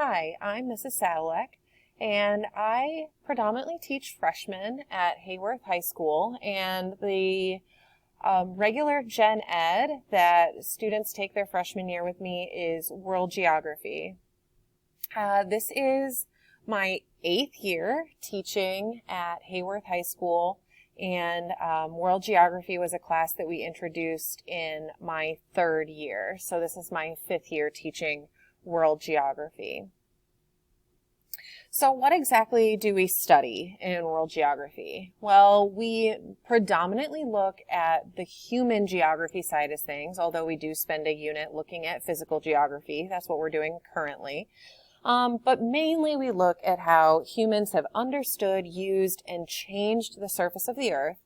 Hi, I'm Mrs. Sadilek, and I predominantly teach freshmen at Hayworth High School, and the regular gen ed that students take their freshman year with me is world geography. This is my 8th year teaching at Hayworth High School, and world geography was a class that we introduced in my 3rd year. So this is my 5th year teaching world geography. So what exactly do we study in world geography? Well, we predominantly look at the human geography side of things, although we do spend a unit looking at physical geography. That's what we're doing currently. But mainly we look at how humans have understood, used, and changed the surface of the earth,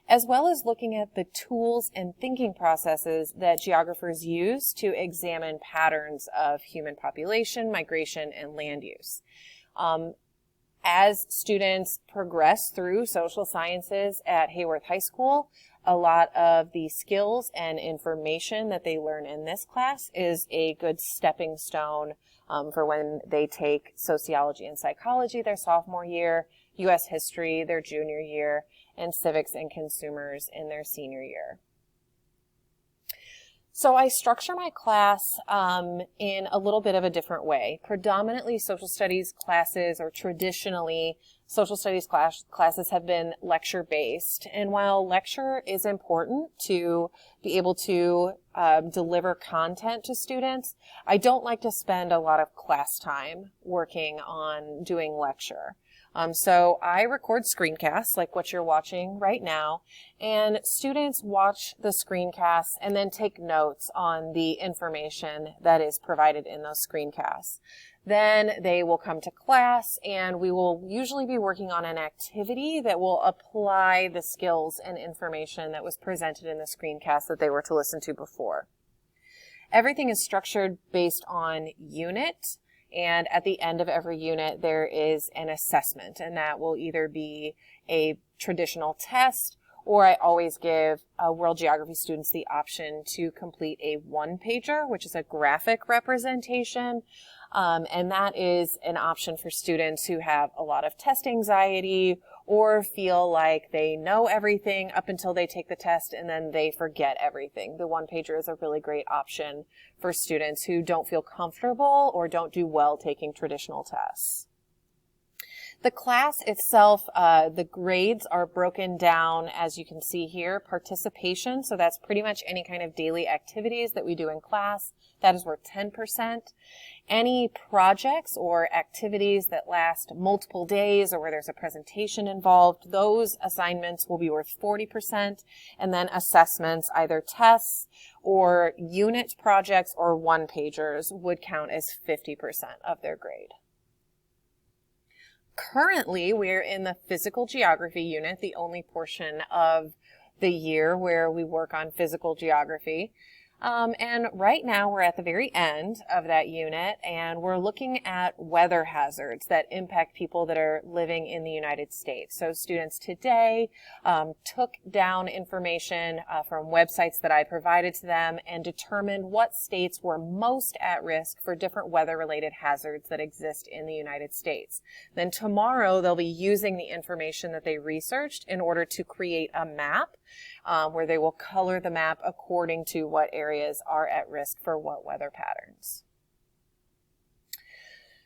as well as looking at the tools and thinking processes that geographers use to examine patterns of human population, migration, and land use. As students progress through social sciences at Hayworth High School, a lot of the skills and information that they learn in this class is a good stepping stone for when they take sociology and psychology their sophomore year, U.S. history their junior year, and civics and consumers in their senior year. So I structure my class in a little bit of a different way. Predominantly social studies classes, or traditionally social studies classes, have been lecture-based. And while lecture is important to be able to deliver content to students, I don't like to spend a lot of class time working on doing lecture. So I record screencasts like what you're watching right now, and students watch the screencasts and then take notes on the information that is provided in those screencasts. Then they will come to class, and we will usually be working on an activity that will apply the skills and information that was presented in the screencast that they were to listen to before. Everything is structured based on unit. And at the end of every unit, there is an assessment, and that will either be a traditional test, or I always give world geography students the option to complete a one-pager, which is a graphic representation. And that is an option for students who have a lot of test anxiety or feel like they know everything up until they take the test and then they forget everything. The one-pager is a really great option for students who don't feel comfortable or don't do well taking traditional tests. The class itself, the grades are broken down, as you can see here, participation. So that's pretty much any kind of daily activities that we do in class. That is worth 10%. Any projects or activities that last multiple days or where there's a presentation involved, those assignments will be worth 40%. And then assessments, either tests or unit projects or one-pagers, would count as 50% of their grade. Currently, we're in the physical geography unit, the only portion of the year where we work on physical geography. And right now we're at the very end of that unit, and we're looking at weather hazards that impact people that are living in the United States. So students today took down information from websites that I provided to them and determined what states were most at risk for different weather-related hazards that exist in the United States. Then tomorrow they'll be using the information that they researched in order to create a map where they will color the map according to what areas are at risk for what weather patterns.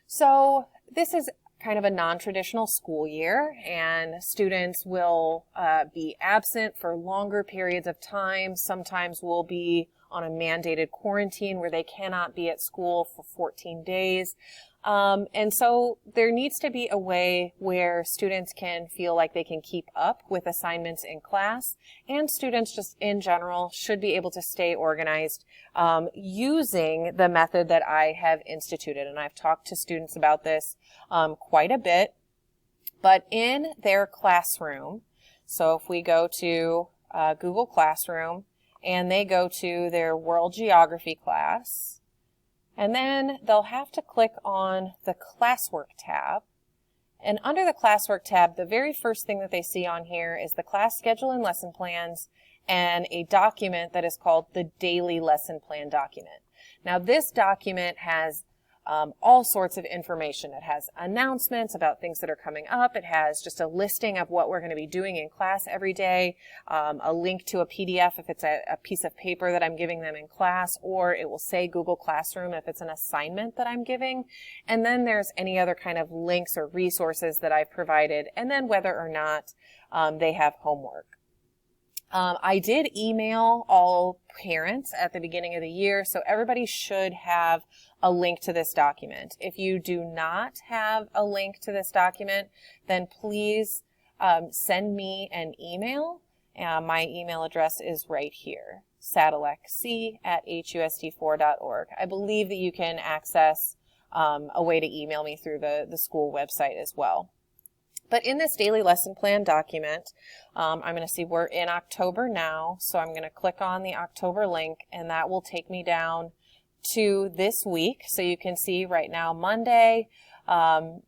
So this is kind of a non-traditional school year, and students will be absent for longer periods of time. Sometimes we'll be on a mandated quarantine where they cannot be at school for 14 days. And so there needs to be a way where students can feel like they can keep up with assignments in class, and students just in general should be able to stay organized using the method that I have instituted. And I've talked to students about this quite a bit, but in their classroom, so if we go to Google Classroom and they go to their world geography class, and then they'll have to click on the classwork tab. And under the classwork tab, the very first thing that they see on here is the class schedule and lesson plans and a document that is called the daily lesson plan document. Now this document has all sorts of information. It has announcements about things that are coming up. It has just a listing of what we're going to be doing in class every day, a link to a PDF if it's a piece of paper that I'm giving them in class, or it will say Google Classroom if it's an assignment that I'm giving. And then there's any other kind of links or resources that I've provided, and then whether or not they have homework. I did email all parents at the beginning of the year, so everybody should have a link to this document. If you do not have a link to this document, then please send me an email. My email address is right here, sadilekc@husd4.org. I believe that you can access a way to email me through the school website as well. But in this daily lesson plan document, I'm going to see we're in October now, so I'm going to click on the October link, and that will take me down to this week. So you can see right now Monday,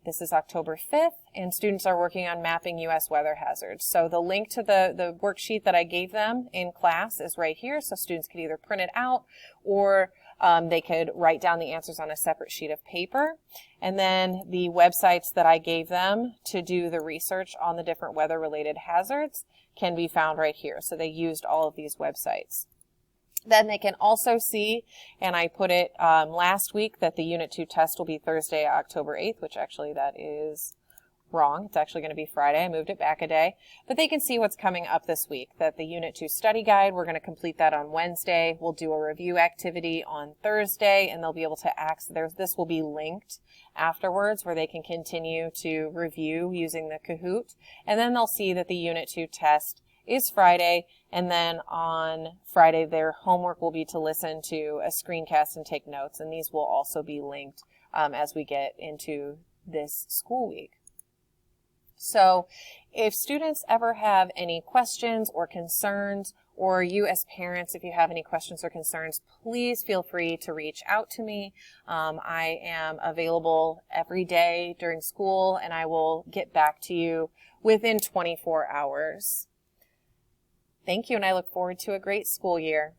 this is October 5th, and students are working on mapping U.S. weather hazards. So the link to the worksheet that I gave them in class is right here, so students could either print it out or they could write down the answers on a separate sheet of paper. And then the websites that I gave them to do the research on the different weather-related hazards can be found right here. So they used all of these websites. Then they can also see, and I put it last week, that the Unit 2 test will be Thursday, October 8th, which actually that is wrong. It's actually going to be Friday. I moved it back a day. But they can see what's coming up this week, that the Unit 2 study guide, we're going to complete that on Wednesday. We'll do a review activity on Thursday, and they'll be able to access, this will be linked afterwards where they can continue to review using the Kahoot. And then they'll see that the Unit 2 test is Friday, and then on Friday their homework will be to listen to a screencast and take notes, and these will also be linked as we get into this school week. So if students ever have any questions or concerns, or you as parents, if you have any questions or concerns, please feel free to reach out to me. I am available every day during school, and I will get back to you within 24 hours. Thank you, and I look forward to a great school year.